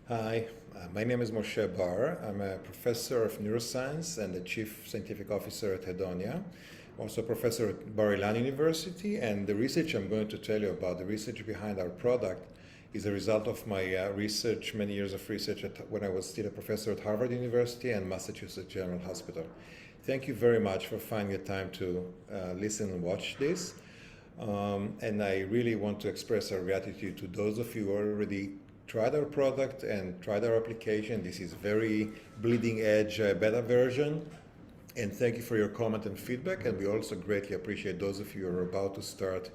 Hi, my name is Moshe Bar. I'm a professor of neuroscience and the chief scientific officer at Hedonia, also a professor at Bar-Ilan University. And the research I'm going to tell you about, the research behind our product, is a result of my research, many years of research when I was still a professor at Harvard University and Massachusetts General Hospital. Thank you very much for finding the time to listen and watch this. And I really want to express our gratitude to those of you who already tried our product and tried our application. This is very bleeding edge beta version. And thank you for your comment and feedback. And we also greatly appreciate those of you who are about to start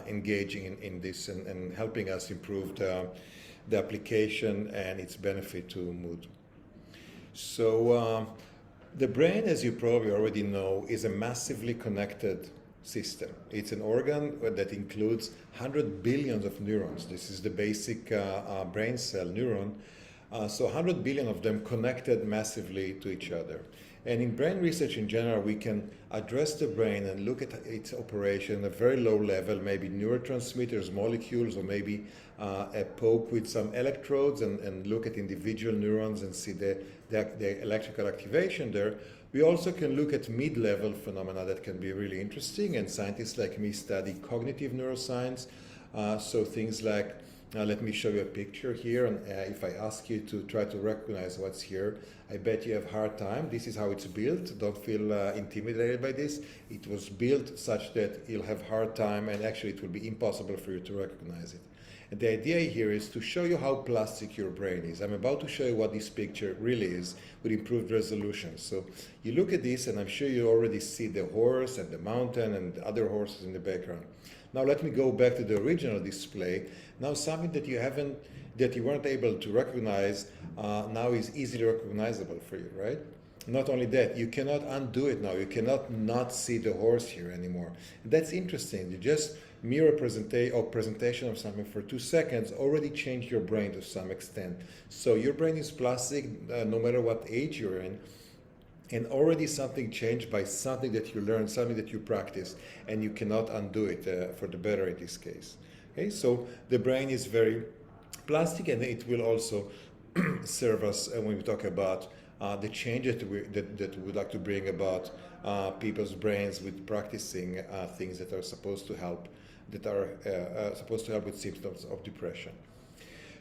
engaging in this and helping us improve the application and its benefit to mood. So the brain, as you probably already know, is a massively connected system. It's an organ that includes 100 billions of neurons. This is the basic brain cell neuron. So 100 billion of them connected massively to each other. And in brain research in general, we can address the brain and look at its operation at a very low level, maybe neurotransmitters, molecules, or maybe a poke with some electrodes and look at individual neurons and see the electrical activation there. We also can look at mid-level phenomena that can be really interesting, and scientists like me study cognitive neuroscience. So things like, let me show you a picture here, and if I ask you to try to recognize what's here, I bet you have a hard time. This is how it's built. Don't feel intimidated by this. It was built such that you'll have a hard time, and actually it will be impossible for you to recognize it. And the idea here is to show you how plastic your brain is. I'm about to show you what this picture really is with improved resolution. So you look at this, and I'm sure you already see the horse and the mountain and the other horses in the background. Now let me go back to the original display. Now something that you weren't able to recognize now is easily recognizable for you, right? Not only that, you cannot undo it now. You cannot not see the horse here anymore. That's interesting. You just mere presentation of something for 2 seconds already changed your brain to some extent. So your brain is plastic no matter what age you're in. And already something changed by something that you learned, something that you practice, and you cannot undo it for the better in this case. Okay, so the brain is very plastic, and it will also serve us when we talk about the changes that we would like to bring about people's brains with practicing things that are supposed to help, with symptoms of depression.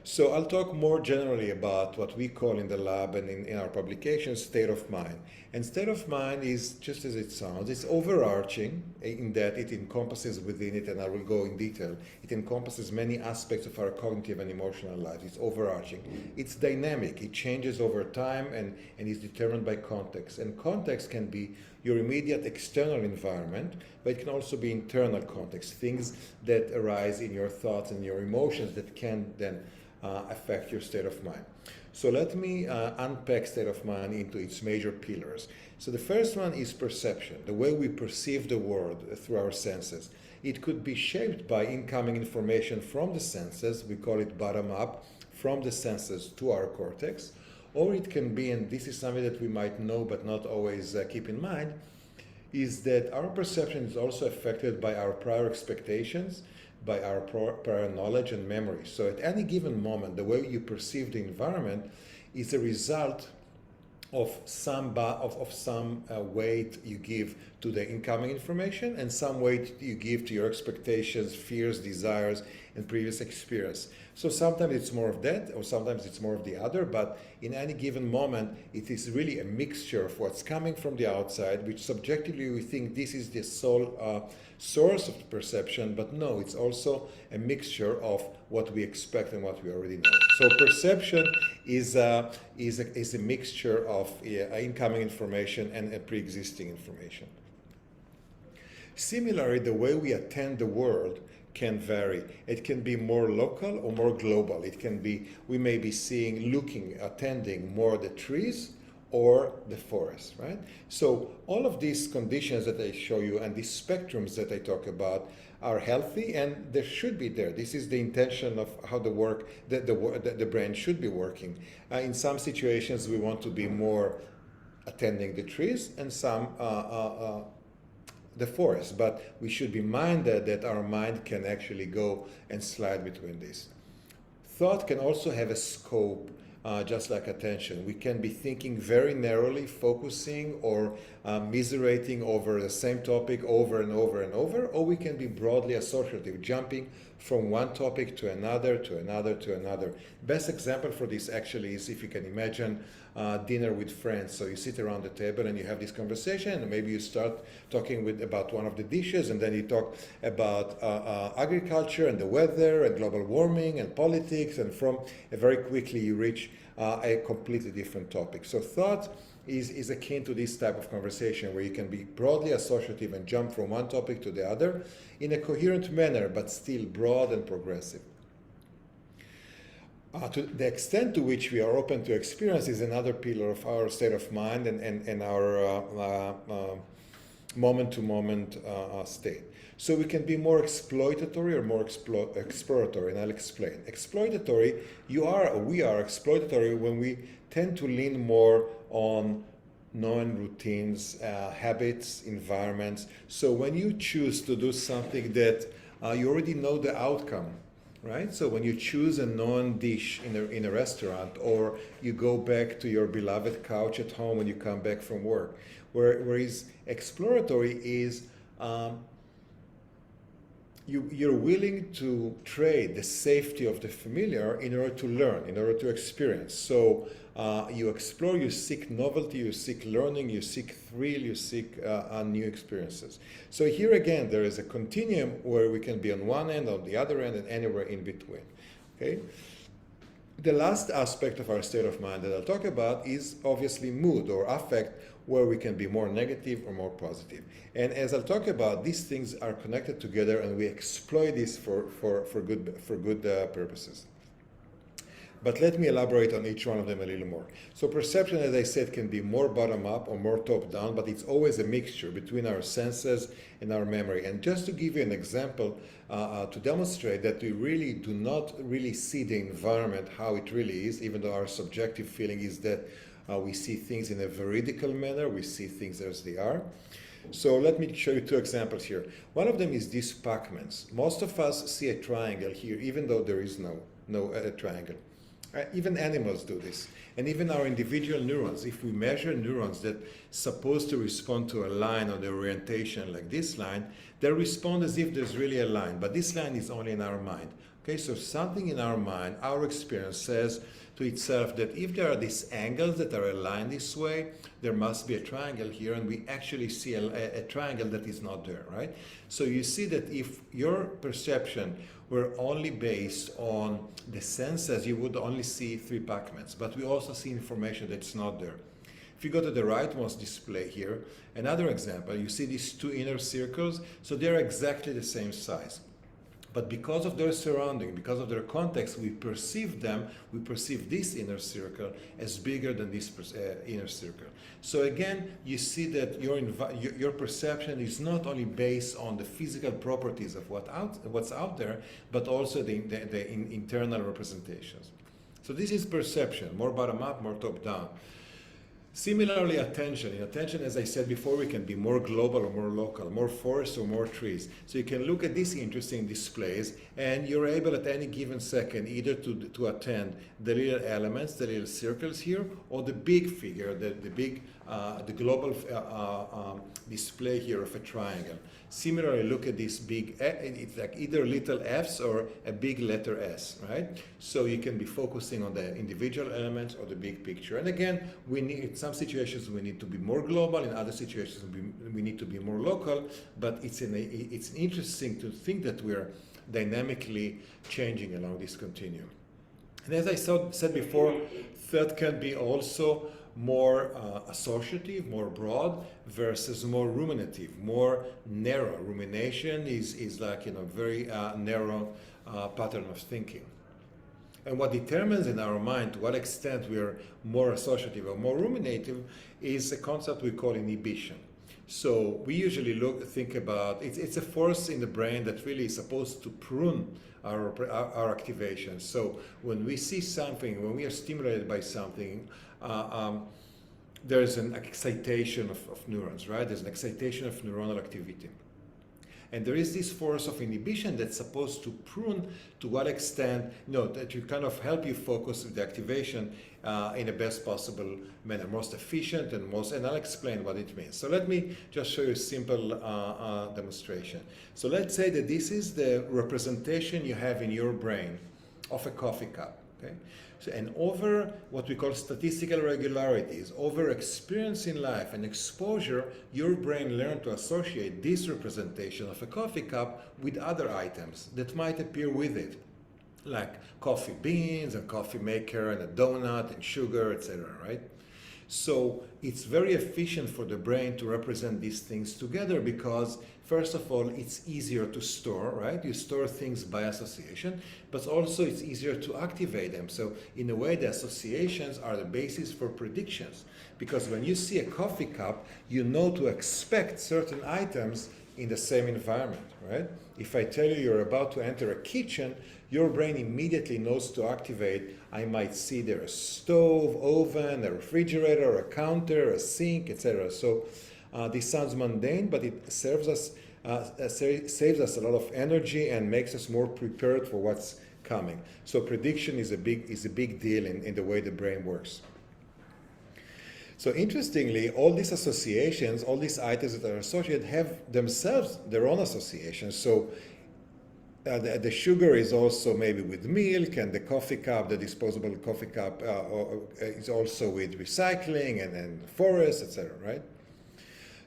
So I'll talk more generally about what we call in the lab and in our publications state of mind. And state of mind is just as it sounds. It's overarching in that it encompasses within it, and I will go in detail, it encompasses many aspects of our cognitive and emotional life. It's overarching. It's dynamic. It changes over time and is determined by context. And context can be your immediate external environment, but it can also be internal context, things that arise in your thoughts and your emotions that can then affect your state of mind. So let me unpack state of mind into its major pillars. So the first one is perception, the way we perceive the world through our senses. It could be shaped by incoming information from the senses, we call it bottom up, from the senses to our cortex, or it can be, and this is something that we might know but not always keep in mind, is that our perception is also affected by our prior expectations, by our prior knowledge and memory. So at any given moment, the way you perceive the environment is a result of some weight you give to the incoming information and some weight you give to your expectations, fears, desires, and previous experience. So sometimes it's more of that, or sometimes it's more of the other, but in any given moment, it is really a mixture of what's coming from the outside, which subjectively we think this is the sole source of the perception, but no, it's also a mixture of what we expect and what we already know. So perception is a mixture of incoming information and pre-existing information. Similarly, the way we attend the world can vary. It can be more local or more global. It can be, we may be attending more the trees or the forest, right? So all of these conditions that I show you and these spectrums that I talk about are healthy, and they should be there. This is the intention of how the brain should be working. In some situations, we want to be more attending the trees, and some the forest, but we should be minded that our mind can actually go and slide between these. Thought can also have a scope, just like attention. We can be thinking very narrowly, focusing or miserating over the same topic over and over and over, or we can be broadly associative, jumping from one topic to another, to another, to another. Best example for this actually is if you can imagine dinner with friends. So you sit around the table and you have this conversation, and maybe you start talking about one of the dishes, and then you talk about agriculture and the weather and global warming and politics, and very quickly you reach a completely different topic. So thought is akin to this type of conversation where you can be broadly associative and jump from one topic to the other in a coherent manner, but still broad and progressive. To the extent to which we are open to experience is another pillar of our state of mind and our moment-to-moment state. So we can be more exploitatory or more exploratory, and I'll explain. Exploitatory, we are exploitatory when we tend to lean more on known routines, habits, environments. So when you choose to do something that you already know the outcome, right? So when you choose a known dish in a restaurant, or you go back to your beloved couch at home when you come back from work, whereas exploratory is you're willing to trade the safety of the familiar in order to learn, in order to experience. So you explore, you seek novelty, you seek learning, you seek thrill, you seek new experiences. So here again, there is a continuum where we can be on one end, on the other end, and anywhere in between. Okay? The last aspect of our state of mind that I'll talk about is obviously mood or affect, where we can be more negative or more positive. And as I'll talk about, these things are connected together, and we exploit this for good purposes. But let me elaborate on each one of them a little more. So perception, as I said, can be more bottom-up or more top-down, but it's always a mixture between our senses and our memory. And just to give you an example, to demonstrate that we really do not really see the environment how it really is, even though our subjective feeling is that we see things in a veridical manner, we see things as they are. So let me show you two examples here. One of them is these Pac-Mans. Most of us see a triangle here, even though there is no triangle. Even animals do this. And even our individual neurons, if we measure neurons that supposed to respond to a line or the orientation like this line, they respond as if there's really a line, but this line is only in our mind. Okay, so something in our mind, our experience says to itself that if there are these angles that are aligned this way, there must be a triangle here, and we actually see a triangle that is not there, right? So you see that if your perception were only based on the senses, you would only see 3 Pac-Mans, but we also see information that's not there. If you go to the rightmost display here, another example, you see these 2 inner circles, so they're exactly the same size. But because of their surrounding, because of their context, we perceive this inner circle as bigger than this inner circle. So again, you see that your perception is not only based on the physical properties of what's out there, but also the internal representations. So this is perception, more bottom-up, more top-down. Similarly, attention. In attention, as I said before, we can be more global or more local, more forests or more trees. So you can look at these interesting displays, and you're able at any given second either to attend the little elements, the little circles here, or the big figure, the global display here of a triangle. Similarly, look at this big, it's like either little f's or a big letter S, right? So you can be focusing on the individual elements or the big picture. And again, in some situations we need to be more global, in other situations we need to be more local, but it's interesting to think that we're dynamically changing along this continuum. And as I said before, thought can be also more associative, more broad, versus more ruminative, more narrow. Rumination is like very narrow pattern of thinking. And what determines in our mind to what extent we are more associative or more ruminative is a concept we call inhibition. So we usually think about it's a force in the brain that really is supposed to prune our activation. So when we see something, when we are stimulated by something, there's an excitation of neurons, right? There's an excitation of neuronal activity. And there is this force of inhibition that's supposed to prune to what extent, that you kind of help you focus with the activation in the best possible manner, most efficient and I'll explain what it means. So let me just show you a simple demonstration. So let's say that this is the representation you have in your brain of a coffee cup, okay? So, and over what we call statistical regularities, over experience in life and exposure, your brain learned to associate this representation of a coffee cup with other items that might appear with it, like coffee beans and coffee maker and a donut and sugar, etc., right? So it's very efficient for the brain to represent these things together because, first of all, it's easier to store, right? You store things by association, but also it's easier to activate them. So in a way, the associations are the basis for predictions, because when you see a coffee cup, you know to expect certain items in the same environment, right? If I tell you you're about to enter a kitchen, your brain immediately knows to activate. I might see there a stove, oven, a refrigerator, a counter, a sink, etc. So this sounds mundane, but it saves us a lot of energy and makes us more prepared for what's coming. So prediction is a big deal in the way the brain works. So interestingly, all these associations, all these items that are associated have themselves their own associations. So the sugar is also maybe with milk, and the coffee cup, the disposable coffee cup, is also with recycling and forests, etc., right?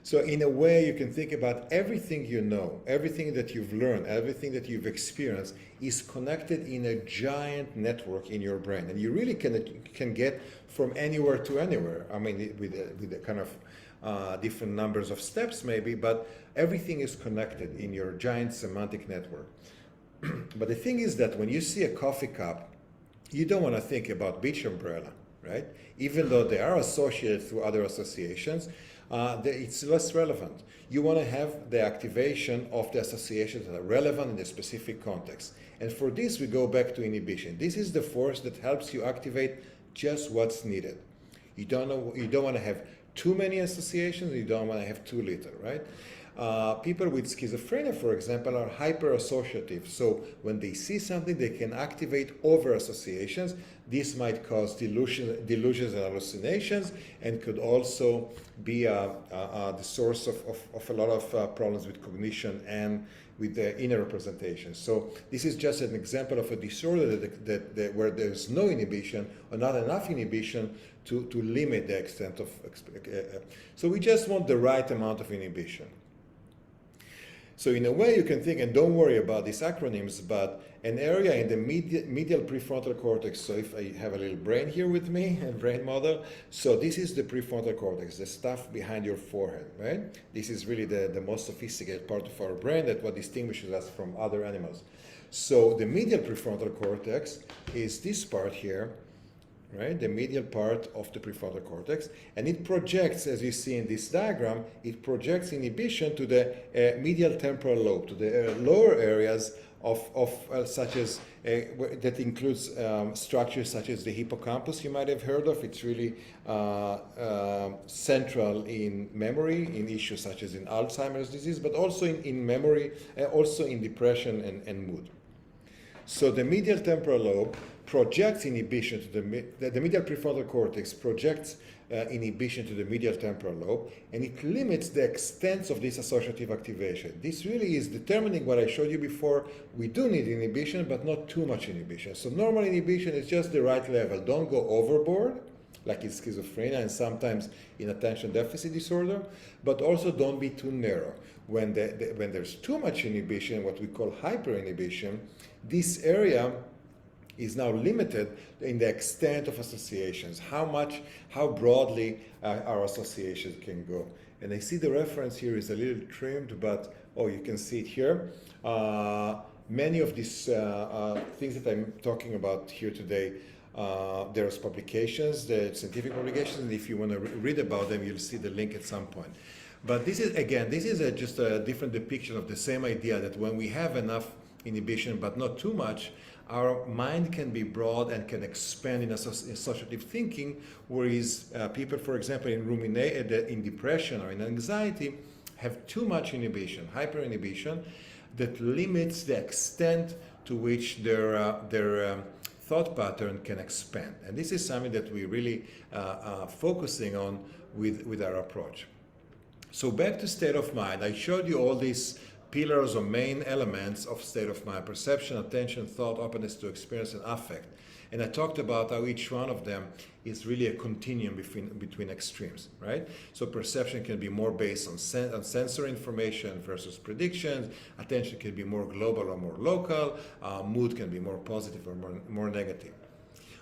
So in a way, you can think about everything you know, everything that you've learned, everything that you've experienced is connected in a giant network in your brain. And you really can get from anywhere to anywhere. I mean, with a kind of different numbers of steps maybe, but everything is connected in your giant semantic network. But the thing is that when you see a coffee cup, you don't want to think about beach umbrella, right? Even though they are associated through other associations, it's less relevant. You want to have the activation of the associations that are relevant in the specific context. And for this, we go back to inhibition. This is the force that helps you activate just what's needed. You don't want to have too many associations, you don't want to have too little, right? People with schizophrenia, for example, are hyper-associative. So when they see something, they can activate over-associations. This might cause delusions and hallucinations, and could also be the source of a lot of problems with cognition and with the inner representation. So this is just an example of a disorder where there's no inhibition or not enough inhibition to limit the extent of. So we just want the right amount of inhibition. So in a way you can think, and don't worry about these acronyms, but an area in the medial prefrontal cortex. So if I have a little brain here with me, a brain model. So this is the prefrontal cortex, the stuff behind your forehead, right? This is really the most sophisticated part of our brain, that what distinguishes us from other animals. So the medial prefrontal cortex is this part here, right? The medial part of the prefrontal cortex, and it projects, as you see in this diagram, it projects inhibition to the medial temporal lobe, to the lower areas of such as that includes structures such as the hippocampus. You might have heard of. It's really central in memory, in issues such as in Alzheimer's disease, but also in memory, also in depression and mood. So the medial temporal lobe projects inhibition to the medial prefrontal cortex projects inhibition to the medial temporal lobe, and it limits the extent of this associative activation. This really is determining what I showed you before. We do need inhibition, but not too much inhibition. So normal inhibition is just the right level. Don't go overboard, like in schizophrenia and sometimes in attention deficit disorder, but also don't be too narrow. When there's too much inhibition, what we call hyperinhibition, this area is now limited in the extent of associations, how broadly our associations can go. And I see the reference here is a little trimmed, but you can see it here. Many of these things that I'm talking about here today, there's publications, the scientific publications, and if you want to read about them, you'll see the link at some point. But this is just a different depiction of the same idea, that when we have enough inhibition but not too much, our mind can be broad and can expand in associative thinking, whereas people, for example, in depression or in anxiety, have too much inhibition, hyperinhibition, that limits the extent to which their thought pattern can expand. And this is something that we really are focusing on with our approach. So back to state of mind, I showed you all these pillars or main elements of state of mind: perception, attention, thought, openness to experience, and affect. And I talked about how each one of them is really a continuum between extremes, right? So perception can be more based on sensory information versus predictions. Attention can be more global or more local. Mood can be more positive or more negative.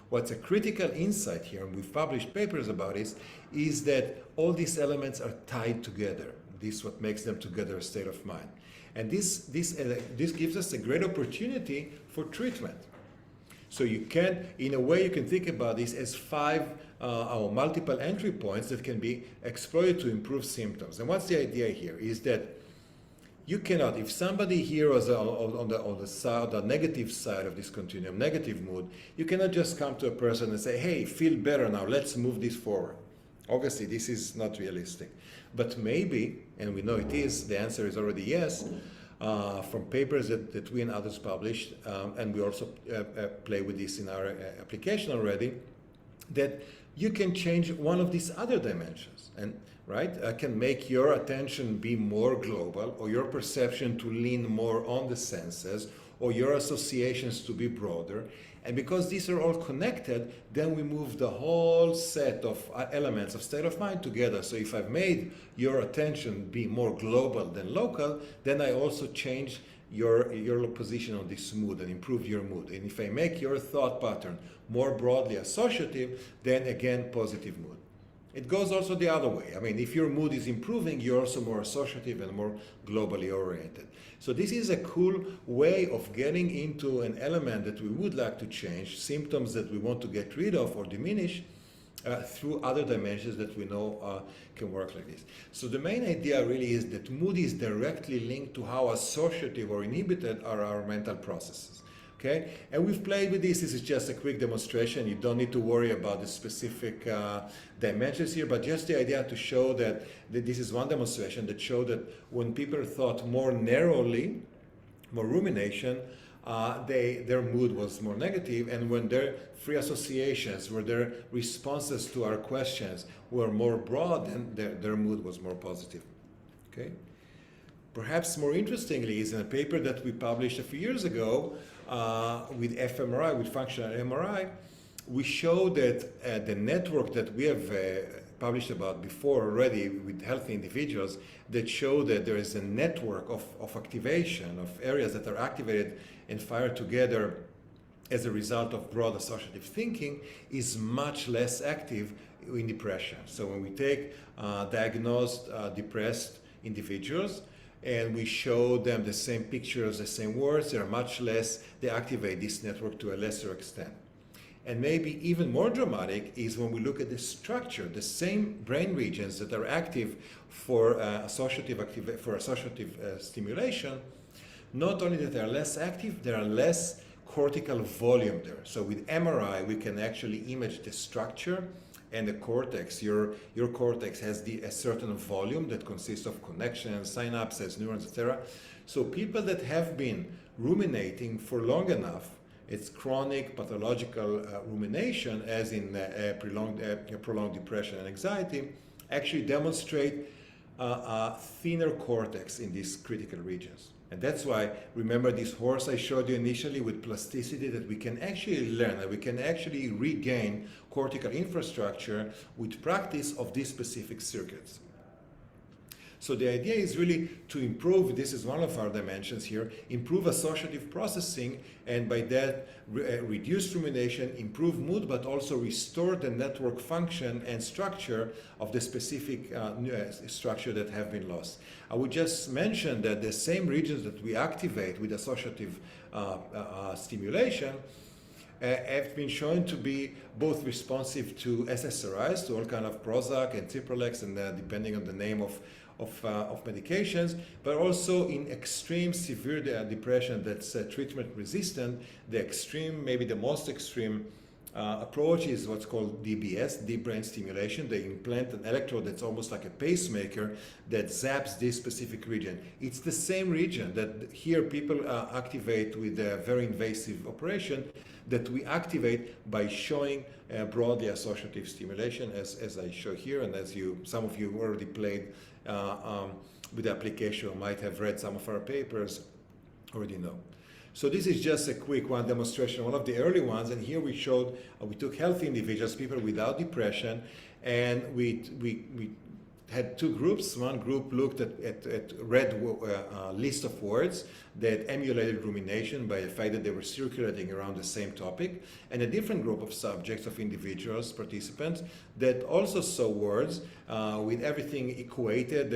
What's a critical insight here, and we've published papers about this, is that all these elements are tied together. This is what makes them together a state of mind. And this gives us a great opportunity for treatment. So you can, in a way, you can think about this as five or multiple entry points that can be exploited to improve symptoms. And what's the idea here is that you cannot, if somebody here is on the negative side of this continuum, negative mood, you cannot just come to a person and say, hey, feel better now, let's move this forward. Obviously, this is not realistic. But maybe, and we know it is, the answer is already yes, from papers that we and others published, and we also play with this in our application already, that you can change one of these other dimensions, and can make your attention be more global, or your perception to lean more on the senses, or your associations to be broader. And because these are all connected, then we move the whole set of elements of state of mind together. So if I've made your attention be more global than local, then I also change your position on this mood and improve your mood. And if I make your thought pattern more broadly associative, then again, positive mood. It goes also the other way. I mean, if your mood is improving, you're also more associative and more globally oriented. So this is a cool way of getting into an element that we would like to change, symptoms that we want to get rid of or diminish, through other dimensions that we know can work like this. So the main idea really is that mood is directly linked to how associative or inhibited are our mental processes. Okay, and we've played with this. This is just a quick demonstration. You don't need to worry about the specific dimensions here, but just the idea to show that this is one demonstration that showed that when people thought more narrowly, more rumination, their mood was more negative, and when their free associations, where their responses to our questions were more broad, then their mood was more positive. Okay. Perhaps more interestingly is in a paper that we published a few years ago with fMRI, with functional MRI, we show that the network that we have published about before already with healthy individuals that show that there is a network of activation of areas that are activated and fired together as a result of broad associative thinking is much less active in depression. So when we take diagnosed depressed individuals, and we show them the same pictures, the same words, they activate this network to a lesser extent. And maybe even more dramatic is when we look at the structure, the same brain regions that are active for associative stimulation, not only that they are less active, there are less cortical volume there. So with MRI, we can actually image the structure and the cortex. Your cortex has a certain volume that consists of connections, synapses, neurons, etc. So people that have been ruminating for long enough, it's chronic pathological rumination, as in prolonged depression and anxiety, actually demonstrate a thinner cortex in these critical regions. And that's why, remember this horse I showed you initially with plasticity, that we can actually learn, that we can actually regain cortical infrastructure with practice of these specific circuits. So the idea is really to improve, this is one of our dimensions here, improve associative processing, and by that reduce rumination, improve mood, but also restore the network function and structure of the specific structure that have been lost. I would just mention that the same regions that we activate with associative stimulation have been shown to be both responsive to SSRIs, to all kind of Prozac and Cipralex, and depending on the name of medications, but also in extreme severe depression that's treatment resistant, the extreme, maybe the most extreme approach is what's called DBS, deep brain stimulation. They implant an electrode that's almost like a pacemaker that zaps this specific region. It's the same region that here people activate with a very invasive operation that we activate by showing broadly associative stimulation, as I show here, and as some of you already played with the application or might have read some of our papers, already know. So this is just a quick one demonstration, one of the early ones, and here we showed, we took healthy individuals, people without depression, and we had two groups. One group looked at read list of words that emulated rumination by the fact that they were circulating around the same topic, and a different group of subjects, of individuals, participants, that also saw words with everything equated.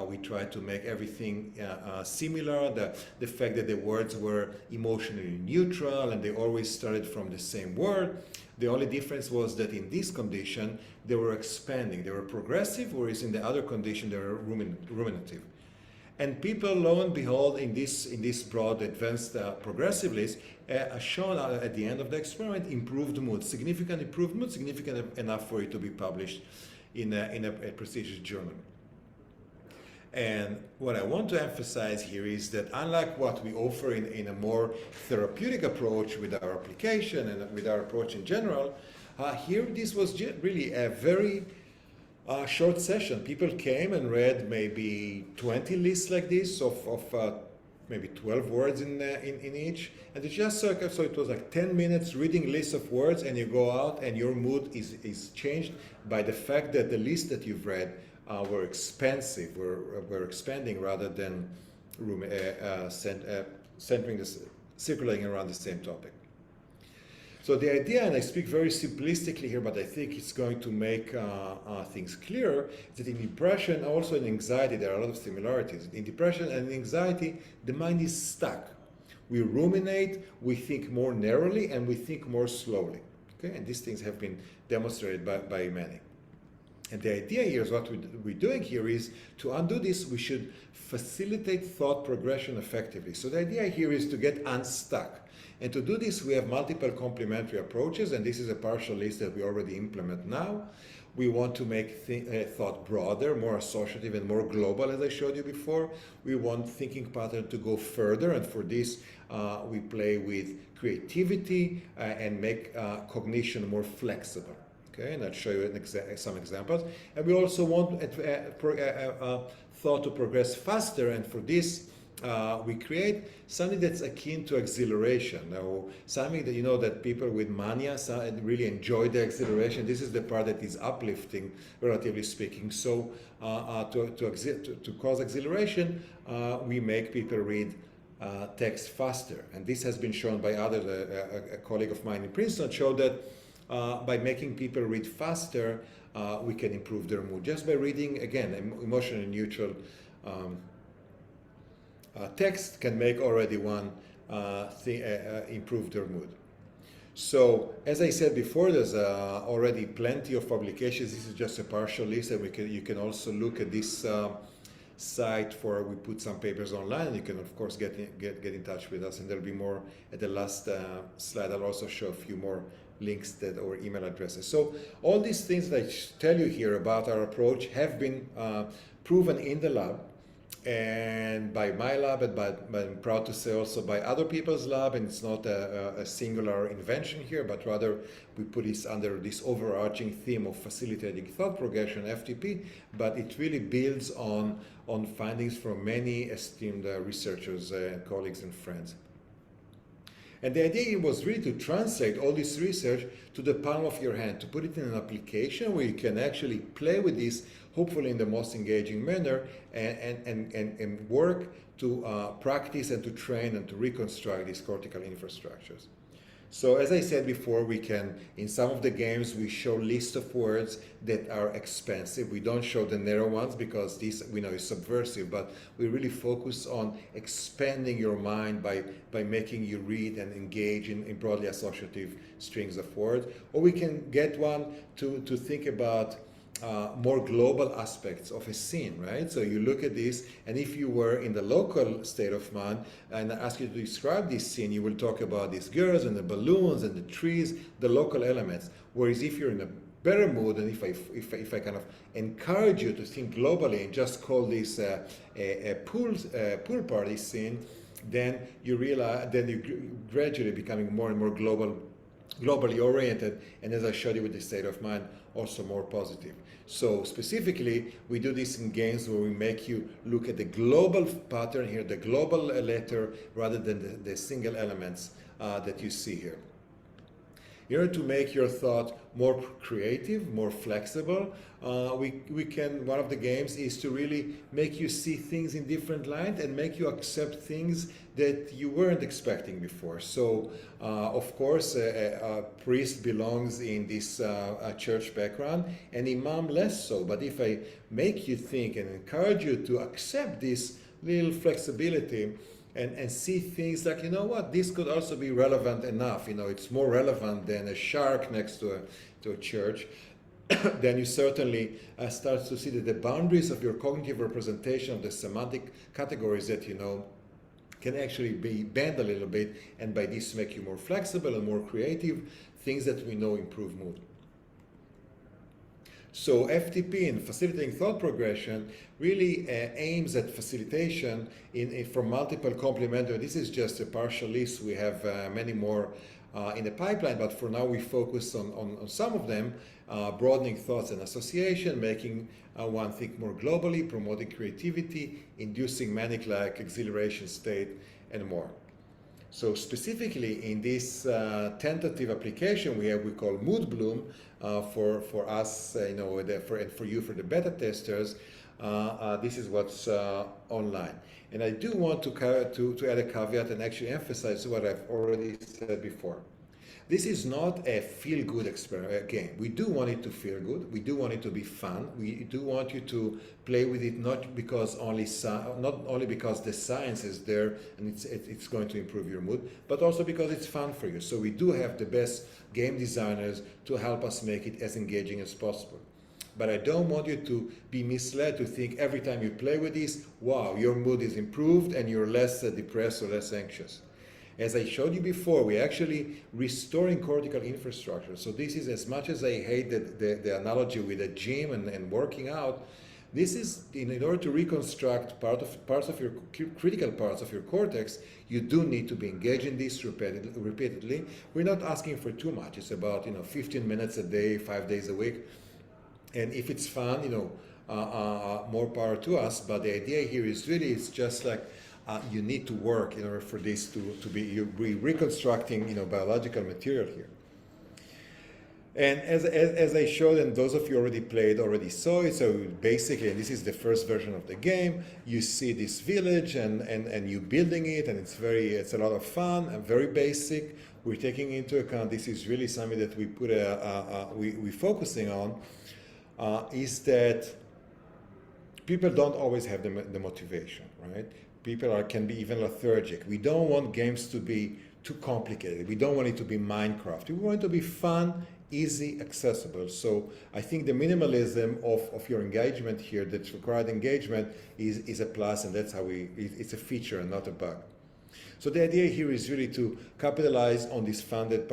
We tried to make everything similar, the fact that the words were emotionally neutral and they always started from the same word. The only difference was that in this condition, they were expanding. They were progressive, whereas in the other condition, they were ruminative. And people, lo and behold, in this broad advanced progressive list, shown at the end of the experiment, improved mood, significant improved mood, significant enough for it to be published in a prestigious journal. And what I want to emphasize here is that unlike what we offer in a more therapeutic approach with our application and with our approach in general, here this was really a very short session. People came and read maybe 20 lists like this of maybe 12 words in each. And it's just so it was like 10 minutes reading lists of words, and you go out and your mood is changed by the fact that the list that you've read were expansive, were expanding rather than circulating around the same topic. So the idea, and I speak very simplistically here, but I think it's going to make things clearer, is that in depression, also in anxiety, there are a lot of similarities. In depression and anxiety, the mind is stuck. We ruminate, we think more narrowly, and we think more slowly. Okay? And these things have been demonstrated by many. And the idea here is what we're doing here is to undo this, we should facilitate thought progression effectively. So the idea here is to get unstuck. And to do this, we have multiple complementary approaches, and this is a partial list that we already implement now. We want to make thought broader, more associative, and more global, as I showed you before. We want thinking pattern to go further, and for this, we play with creativity and make cognition more flexible. Okay, and I'll show you some examples. And we also want thought to progress faster, and for this, we create something that's akin to exhilaration. Now, something that you know that people with mania really enjoy the exhilaration. This is the part that is uplifting, relatively speaking. So, to cause exhilaration, we make people read text faster, and this has been shown by others. A colleague of mine in Princeton showed that by making people read faster, we can improve their mood just by reading, again, emotionally neutral text can make already one improve their mood. So, as I said before, there's already plenty of publications. This is just a partial list, and you can also look at this site for, we put some papers online, and you can of course get in touch with us, and there'll be more at the last slide. I'll also show a few more links or email addresses. So all these things that I tell you here about our approach have been proven in the lab, and by my lab, and I'm proud to say also by other people's lab, and it's not a singular invention here, but rather we put this under this overarching theme of facilitating thought progression, FTP, but it really builds on findings from many esteemed researchers, colleagues and friends. And the idea was really to translate all this research to the palm of your hand, to put it in an application where you can actually play with this, hopefully in the most engaging manner, and work to practice and to train and to reconstruct these cortical infrastructures. So as I said before, we can, in some of the games, we show lists of words that are expansive. We don't show the narrow ones because this, we know, is subversive, but we really focus on expanding your mind by making you read and engage in broadly associative strings of words. Or we can get one to think about more global aspects of a scene, right? So you look at this, and if you were in the local state of mind and I ask you to describe this scene, you will talk about these girls and the balloons and the trees, the local elements. Whereas if you're in a better mood, and if I kind of encourage you to think globally and just call this a pool party scene, then you realize, then you gradually becoming more and more globally oriented, and as I showed you with the state of mind, also more positive. So specifically, we do this in games where we make you look at the global pattern here, the global letter, rather than the single elements that you see here. In order to make your thought more creative, more flexible, one of the games is to really make you see things in different light and make you accept things that you weren't expecting before. So, of course, a priest belongs in this church background, and imam less so. But if I make you think and encourage you to accept this little flexibility, and see things like, you know what, this could also be relevant enough. You know, it's more relevant than a shark next to a church. Then you certainly start to see that the boundaries of your cognitive representation of the semantic categories that you know can actually be bent a little bit, and by this make you more flexible and more creative, things that we know improve mood. So FTP, in facilitating thought progression, really aims at facilitation for multiple complementary. This is just a partial list. We have many more in the pipeline, but for now we focus on some of them, broadening thoughts and association, making one think more globally, promoting creativity, inducing manic-like exhilaration state, and more. So specifically in this tentative application we call Mood Bloom for us, and for you, for the beta testers, this is what's online. And I do want to add a caveat and actually emphasize what I've already said before. This is not a feel-good game. We do want it to feel good. We do want it to be fun. We do want you to play with it not only because the science is there and it's going to improve your mood, but also because it's fun for you. So we do have the best game designers to help us make it as engaging as possible. But I don't want you to be misled to think every time you play with this, wow, your mood is improved and you're less depressed or less anxious. As I showed you before, we're actually restoring cortical infrastructure. So this is, as much as I hate the analogy with a gym and working out, this is in order to reconstruct parts of your critical parts of your cortex. You do need to be engaged in this repeatedly. We're not asking for too much. It's about 15 minutes a day, 5 days a week, and if it's fun, more power to us. But the idea here is really, it's just like. You need to work in order for this to be reconstructing biological material here. And as I showed, and those of you already saw it, so basically, and this is the first version of the game, you see this village and you building it, and it's a lot of fun and very basic. We're taking into account, this is really something that we we're focusing on, is that people don't always have the motivation, right? People can be even lethargic. We don't want games to be too complicated. We don't want it to be Minecraft. We want it to be fun, easy, accessible. So I think the minimalism of your engagement here, that's required engagement, is a plus, and that's how it's a feature and not a bug. So the idea here is really to capitalize on these founded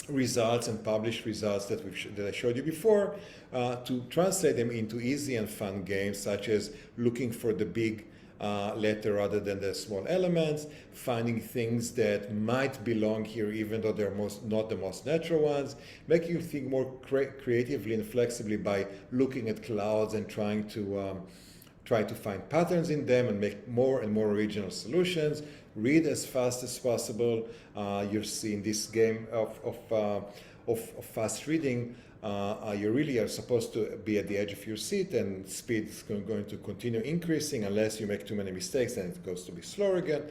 results and published results that I showed you before, to translate them into easy and fun games, such as looking for the big letter rather than the small elements, finding things that might belong here even though they're not the most natural ones, making you think more creatively and flexibly by looking at clouds and trying to find patterns in them and make more and more original solutions. Read as fast as possible. You'll see in this game of fast reading, you really are supposed to be at the edge of your seat, and speed is going to continue increasing unless you make too many mistakes, and it goes to be slower again.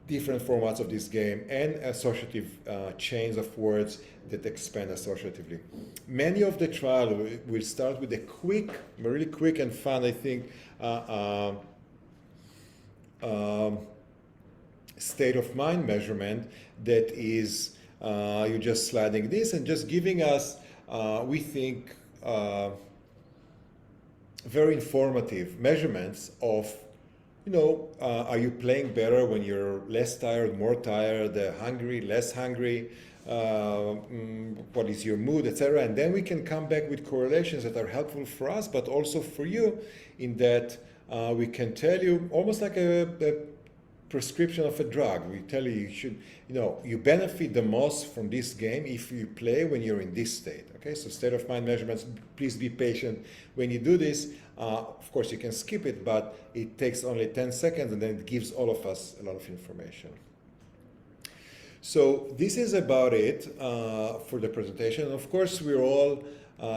Different formats of this game, and associative chains of words that expand associatively. Many of the trial will start with a really quick and fun, I think, state of mind measurement that is You're just sliding this and just giving us, we think, very informative measurements of, are you playing better when you're less tired, more tired, hungry, less hungry, what is your mood, etc. And then we can come back with correlations that are helpful for us, but also for you, in that we can tell you almost like a prescription of a drug. We tell you should, you benefit the most from this game if you play when you're in this state. Okay, so state of mind measurements, please be patient when you do this. Of course, you can skip it, but it takes only 10 seconds and then it gives all of us a lot of information. So this is about it for the presentation. Of course, we're all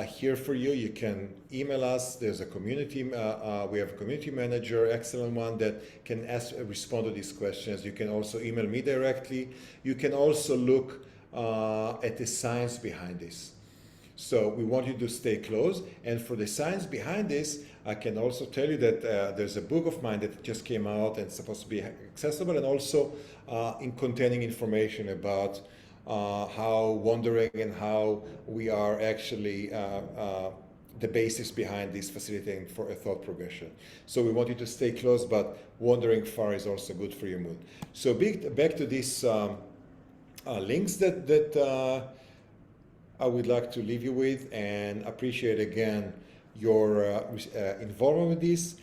here for you. You can email us. There's a community, we have a community manager, excellent one, that can respond to these questions. You can also email me directly. You can also look at the science behind this. So we want you to stay close. And for the science behind this, I can also tell you that there's a book of mine that just came out and it's supposed to be accessible, and also in containing information about how wandering and how we are actually the basis behind this facilitating for a thought progression. So we want you to stay close, but wandering far is also good for your mood. So back to these links that I would like to leave you with, and appreciate again your involvement with this.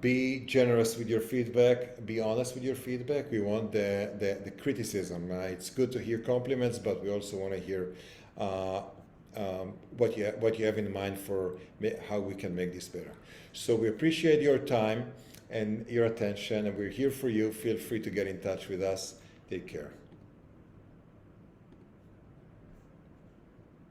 Be generous with your feedback, be honest with your feedback. We want the criticism. It's good to hear compliments, but we also want to hear what you have in mind for how we can make this better. So we appreciate your time and your attention, and we're here for you. Feel free to get in touch with us. Take care.